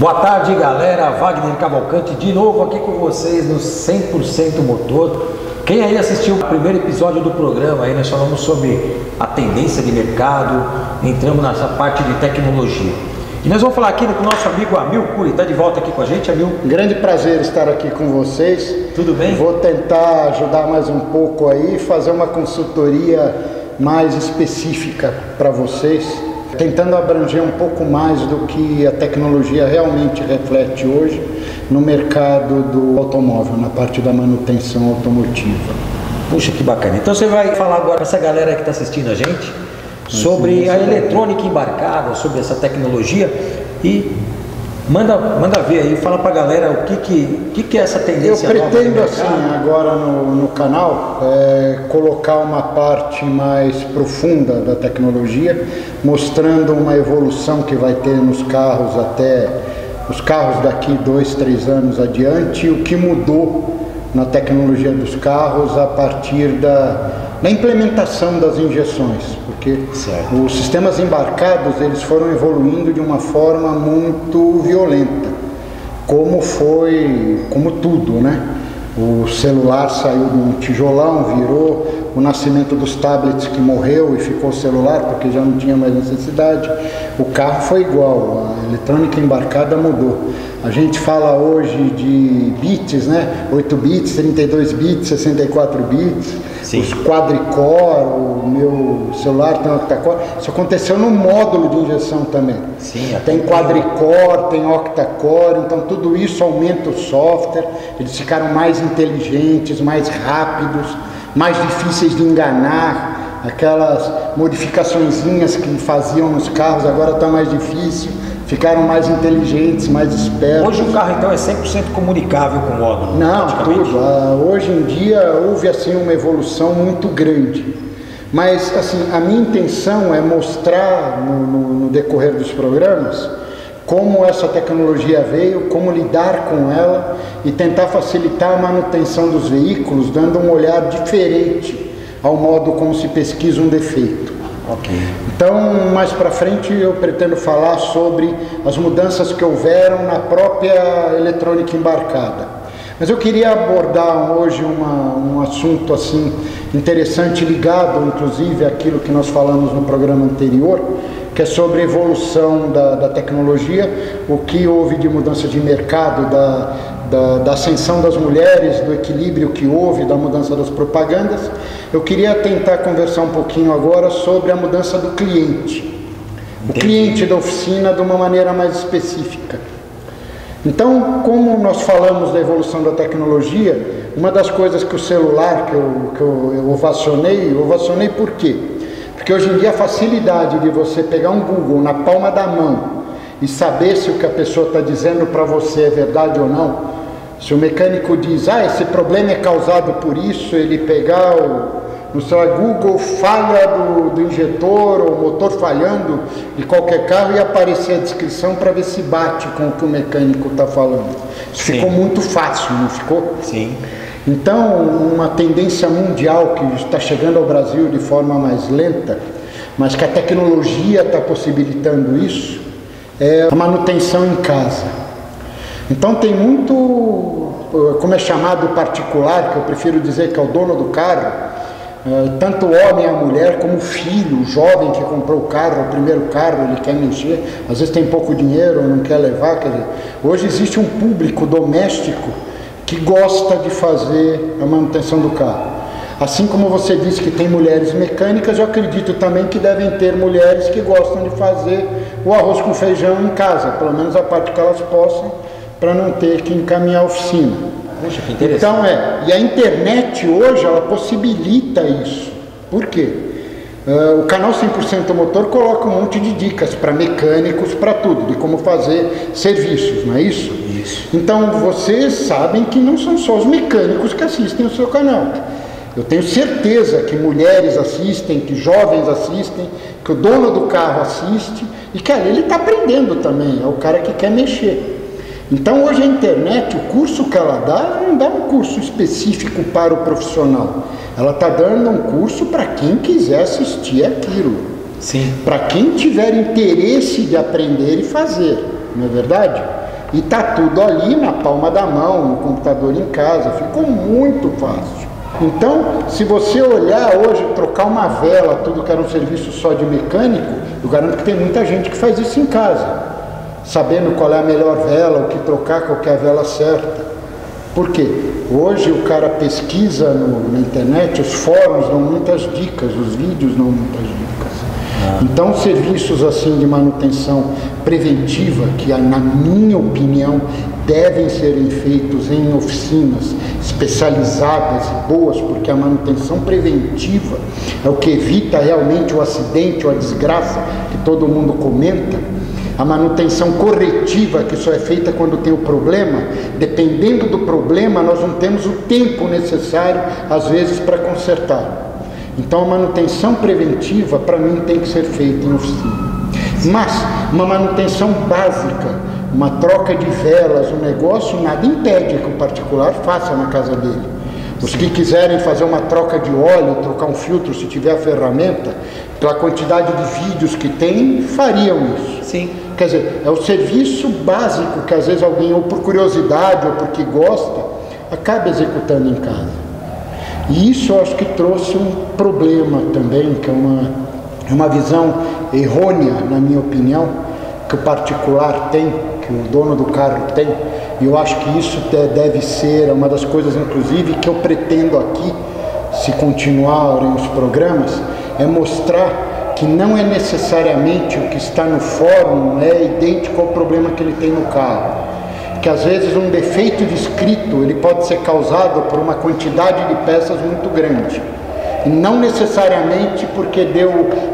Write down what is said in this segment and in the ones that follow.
Boa tarde, galera. Wagner Cavalcante de novo aqui com vocês no 100% Motor. Quem aí assistiu o primeiro episódio do programa, aí nós falamos sobre a tendência de mercado, entramos nessa parte de tecnologia. E nós vamos falar aqui com o nosso amigo Amil Curi. Está de volta aqui com a gente, Amil? Grande prazer estar aqui com vocês. Tudo bem? Vou tentar ajudar mais um pouco aí, fazer uma consultoria mais específica para vocês, tentando abranger um pouco mais do que a tecnologia realmente reflete hoje no mercado do automóvel, na parte da manutenção automotiva. Puxa, que bacana. Então você vai falar agora para essa galera que está assistindo a gente sobre a eletrônica embarcada, sobre essa tecnologia e manda ver aí, fala para a galera o que é essa tendência. Eu pretendo assim, agora no canal, colocar uma parte mais profunda da tecnologia, mostrando uma evolução que vai ter nos carros até os carros daqui 2, 3 anos adiante, o que mudou na tecnologia dos carros a partir da implementação das injeções, porque os sistemas embarcados eles foram evoluindo de uma forma muito violenta, como tudo, né? O celular saiu de um tijolão, virou o nascimento dos tablets que morreu e ficou o celular porque já não tinha mais necessidade. O carro foi igual, a eletrônica embarcada mudou. A gente fala hoje de bits, né? 8 bits, 32 bits, 64 bits, sim. Os quadricore, o meu celular tem octacore. Isso aconteceu no módulo de injeção também. Sim, tem quadricore, tem octacore, então tudo isso aumenta o software, eles ficaram mais inteligentes, mais rápidos, mais difíceis de enganar. Aquelas modificaçõezinhas que faziam nos carros agora está mais difícil, ficaram mais inteligentes, mais espertos. Hoje o carro então é 100% comunicável com o módulo? Não, tudo. Hoje em dia houve assim uma evolução muito grande. Mas assim, a minha intenção é mostrar no decorrer dos programas como essa tecnologia veio, como lidar com ela e tentar facilitar a manutenção dos veículos, dando um olhar diferente ao modo como se pesquisa um defeito. Okay. Então, mais para frente eu pretendo falar sobre as mudanças que houveram na própria eletrônica embarcada. Mas eu queria abordar hoje um assunto assim interessante, ligado inclusive àquilo que nós falamos no programa anterior, que é sobre a evolução da tecnologia, o que houve de mudança de mercado, da ascensão das mulheres, do equilíbrio que houve, da mudança das propagandas. Eu queria tentar conversar um pouquinho agora sobre a mudança do cliente. O cliente da oficina de uma maneira mais específica. Então, como nós falamos da evolução da tecnologia, uma das coisas que o celular, que eu ovacionei por quê? Porque hoje em dia a facilidade de você pegar um Google na palma da mão e saber se o que a pessoa está dizendo para você é verdade ou não. Se o mecânico diz, esse problema é causado por isso, ele pegar no celular Google falha do injetor ou motor falhando de qualquer carro e aparecer a descrição para ver se bate com o que o mecânico está falando. Isso ficou muito fácil, não ficou? Sim. Então, uma tendência mundial que está chegando ao Brasil de forma mais lenta, mas que a tecnologia está possibilitando isso, é a manutenção em casa. Então tem muito, como é chamado particular, que eu prefiro dizer que é o dono do carro, tanto o homem, a mulher, como o filho, o jovem que comprou o carro, o primeiro carro, ele quer mexer, às vezes tem pouco dinheiro, não quer levar. Hoje existe um público doméstico que gosta de fazer a manutenção do carro. Assim como você disse que tem mulheres mecânicas, eu acredito também que devem ter mulheres que gostam de fazer o arroz com feijão em casa, pelo menos a parte que elas possam, para não ter que encaminhar a oficina. Puxa, que interessante. Então e a internet hoje ela possibilita isso. Por quê? O canal 100% Motor coloca um monte de dicas para mecânicos, para tudo, de como fazer serviços, não é isso? Isso. Então vocês sabem que não são só os mecânicos que assistem o seu canal. Eu tenho certeza que mulheres assistem, que jovens assistem, que o dono do carro assiste e que ele está aprendendo também, é o cara que quer mexer. Então hoje a internet, o curso que ela não dá um curso específico para o profissional. Ela está dando um curso para quem quiser assistir aquilo. Sim. Para quem tiver interesse de aprender e fazer, não é verdade? E está tudo ali na palma da mão, no computador em casa, ficou muito fácil. Então, se você olhar hoje, trocar uma vela, tudo que era um serviço só de mecânico, eu garanto que tem muita gente que faz isso em casa, sabendo qual é a melhor vela, o que trocar, qual que é a vela certa. Por quê? Hoje o cara pesquisa na internet, os fóruns dão muitas dicas, os vídeos dão muitas dicas. Então, serviços assim de manutenção preventiva, que na minha opinião devem serem feitos em oficinas especializadas e boas, porque a manutenção preventiva é o que evita realmente o acidente ou a desgraça que todo mundo comenta. A manutenção corretiva, que só é feita quando tem o problema, dependendo do problema, nós não temos o tempo necessário, às vezes, para consertar. Então, a manutenção preventiva, para mim, tem que ser feita em oficina. Mas, uma manutenção básica, uma troca de velas, um negócio, nada impede que o particular faça na casa dele. Os que quiserem fazer uma troca de óleo, trocar um filtro, se tiver a ferramenta, pela quantidade de vídeos que tem, fariam isso. Sim. Quer dizer, é o serviço básico que às vezes alguém, ou por curiosidade, ou porque gosta, acaba executando em casa. E isso eu acho que trouxe um problema também, que é uma visão errônea, na minha opinião, que o particular tem, que o dono do carro tem. E eu acho que isso deve ser uma das coisas, inclusive, que eu pretendo aqui, se continuarem os programas, é mostrar que não é necessariamente o que está no fórum é idêntico ao problema que ele tem no carro. Que às vezes um defeito de escrito ele pode ser causado por uma quantidade de peças muito grande. E não necessariamente porque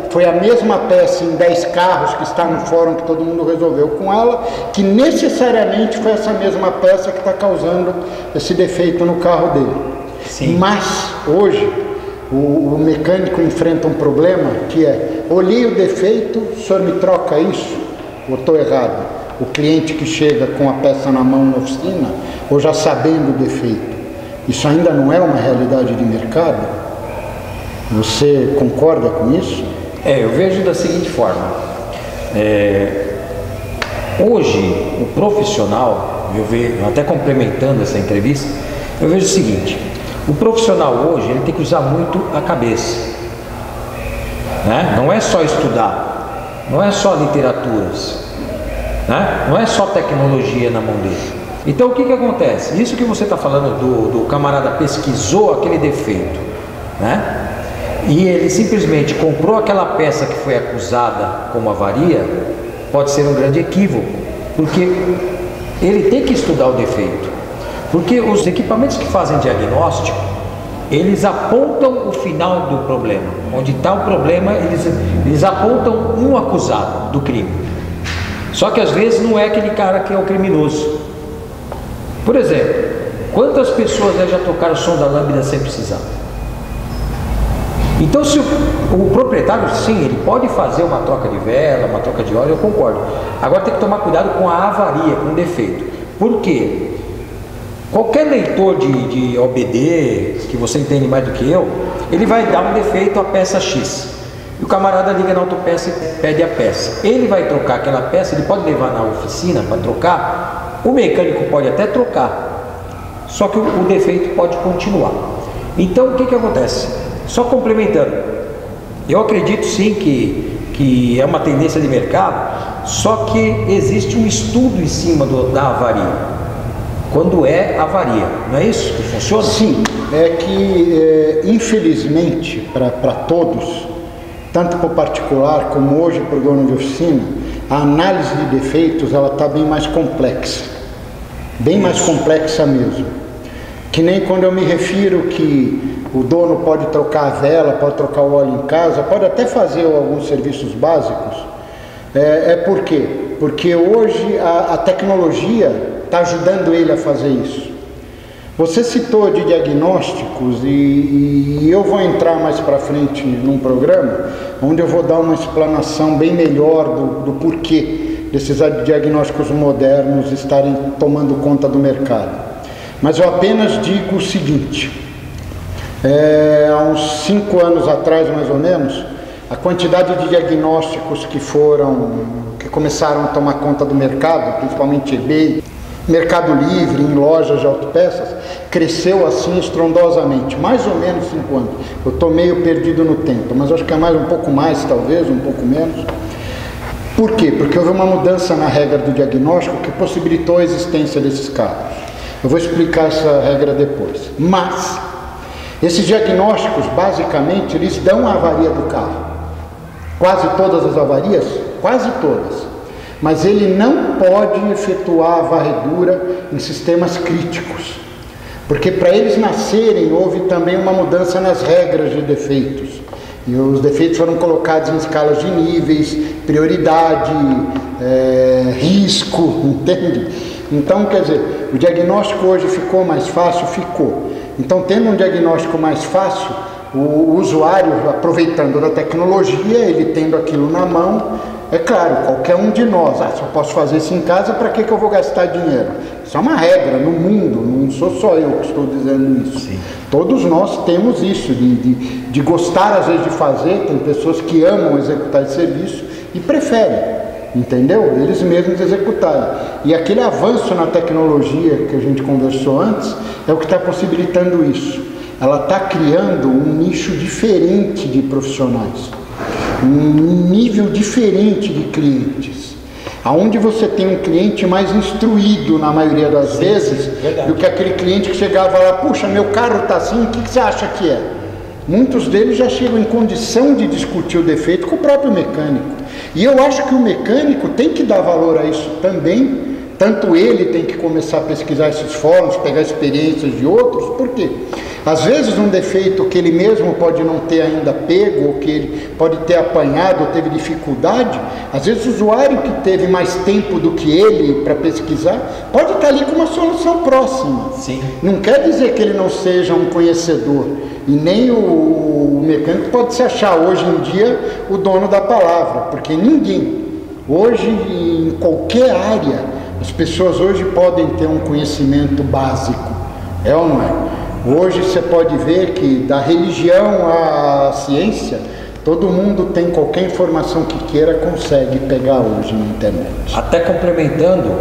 foi a mesma peça em 10 carros que está no fórum que todo mundo resolveu com ela, que necessariamente foi essa mesma peça que está causando esse defeito no carro dele. Sim. Mas hoje o mecânico enfrenta um problema que é: olhei o defeito, o senhor me troca isso? Ou estou errado? O cliente que chega com a peça na mão na oficina, ou já sabendo o defeito, isso ainda não é uma realidade de mercado? Você concorda com isso? Eu vejo da seguinte forma. Hoje, o profissional, até complementando essa entrevista, eu vejo o seguinte: o profissional hoje ele tem que usar muito a cabeça, né? Não é só estudar, não é só literaturas, né? Não é só tecnologia na mão dele. Então o que acontece? Isso que você está falando do camarada pesquisou aquele defeito, né? E ele simplesmente comprou aquela peça que foi acusada como avaria, pode ser um grande equívoco, porque ele tem que estudar o defeito. Porque os equipamentos que fazem diagnóstico, eles apontam o final do problema. Onde está o problema, eles apontam um acusado do crime. Só que às vezes não é aquele cara que é o criminoso. Por exemplo, quantas pessoas já tocaram o som da lâmpada sem precisar? Então, se o proprietário, sim, ele pode fazer uma troca de vela, uma troca de óleo, eu concordo. Agora tem que tomar cuidado com a avaria, com o defeito. Por quê? Qualquer leitor de OBD, que você entende mais do que eu, ele vai dar um defeito à peça X. E o camarada liga na autopeça e pede a peça. Ele vai trocar aquela peça, ele pode levar na oficina para trocar. O mecânico pode até trocar, só que o defeito pode continuar. Então, o que acontece? Só complementando, eu acredito sim que é uma tendência de mercado, só que existe um estudo em cima da avaria. Quando é avaria, não é isso que funciona? Sim, é que infelizmente para todos, tanto para o particular como hoje para o dono de oficina, a análise de defeitos ela está bem mais complexa, bem mais complexa mesmo. Que nem quando eu me refiro que o dono pode trocar a vela, pode trocar o óleo em casa, pode até fazer alguns serviços básicos. Por quê? Porque hoje a tecnologia está ajudando ele a fazer isso. Você citou de diagnósticos e eu vou entrar mais para frente num programa onde eu vou dar uma explanação bem melhor do porquê desses diagnósticos modernos estarem tomando conta do mercado. Mas eu apenas digo o seguinte: há uns 5 anos atrás, mais ou menos, a quantidade de diagnósticos que que começaram a tomar conta do mercado, principalmente eBay, Mercado Livre, em lojas de autopeças, cresceu assim estrondosamente, mais ou menos 5 anos. Eu estou meio perdido no tempo, mas acho que é mais um pouco mais, talvez, um pouco menos. Por quê? Porque houve uma mudança na regra do diagnóstico que possibilitou a existência desses carros. Eu vou explicar essa regra depois. Mas, esses diagnósticos, basicamente, eles dão a avaria do carro. Quase todas as avarias? Quase todas. Mas ele não pode efetuar a varredura em sistemas críticos, porque para eles nascerem houve também uma mudança nas regras de defeitos, e os defeitos foram colocados em escalas de níveis, prioridade, risco, entende? Então, quer dizer, o diagnóstico hoje ficou mais fácil? Ficou. Então, tendo um diagnóstico mais fácil, o usuário, aproveitando da tecnologia, ele tendo aquilo na mão, é claro, qualquer um de nós, se eu posso fazer isso em casa, para que eu vou gastar dinheiro? Isso é uma regra no mundo, não sou só eu que estou dizendo isso. Sim. Todos nós temos isso, de gostar às vezes de fazer, tem pessoas que amam executar esse serviço e preferem, entendeu? Eles mesmos executarem. E aquele avanço na tecnologia que a gente conversou antes, é o que está possibilitando isso. Ela está criando um nicho diferente de profissionais. Um nível diferente de clientes, aonde você tem um cliente mais instruído na maioria das vezes, do que aquele cliente que chegava lá, puxa, meu carro está assim, o que você acha que é? Muitos deles já chegam em condição de discutir o defeito com o próprio mecânico, e eu acho que o mecânico tem que dar valor a isso também. Tanto ele tem que começar a pesquisar esses fóruns, pegar experiências de outros, por quê? Às vezes um defeito que ele mesmo pode não ter ainda pego, ou que ele pode ter apanhado, ou teve dificuldade, às vezes o usuário que teve mais tempo do que ele para pesquisar, pode estar ali com uma solução próxima. Sim. Não quer dizer que ele não seja um conhecedor, e nem o mecânico pode se achar hoje em dia o dono da palavra, porque ninguém, hoje em qualquer área, as pessoas hoje podem ter um conhecimento básico, é ou não é? Hoje você pode ver que da religião à ciência, todo mundo tem qualquer informação que queira, consegue pegar hoje na internet. Até complementando,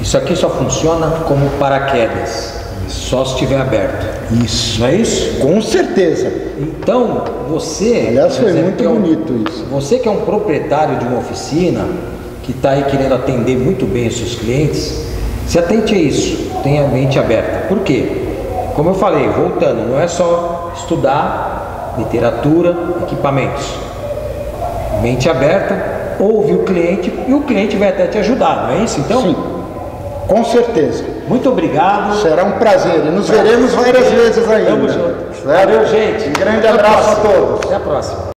isso aqui só funciona como paraquedas, só se estiver aberto. Isso. Não é isso? Com certeza. Então, você... Aliás, foi muito bonito isso. Você que é um proprietário de uma oficina, que está aí querendo atender muito bem os seus clientes, se atente a isso, tenha a mente aberta. Por quê? Como eu falei, voltando, não é só estudar literatura, equipamentos. Mente aberta, ouve o cliente e o cliente vai até te ajudar, não é isso então? Sim, com certeza. Muito obrigado. Será um prazer e nos veremos várias vezes ainda. Tamo junto. Valeu, gente. Um grande abraço a todos. Até a próxima.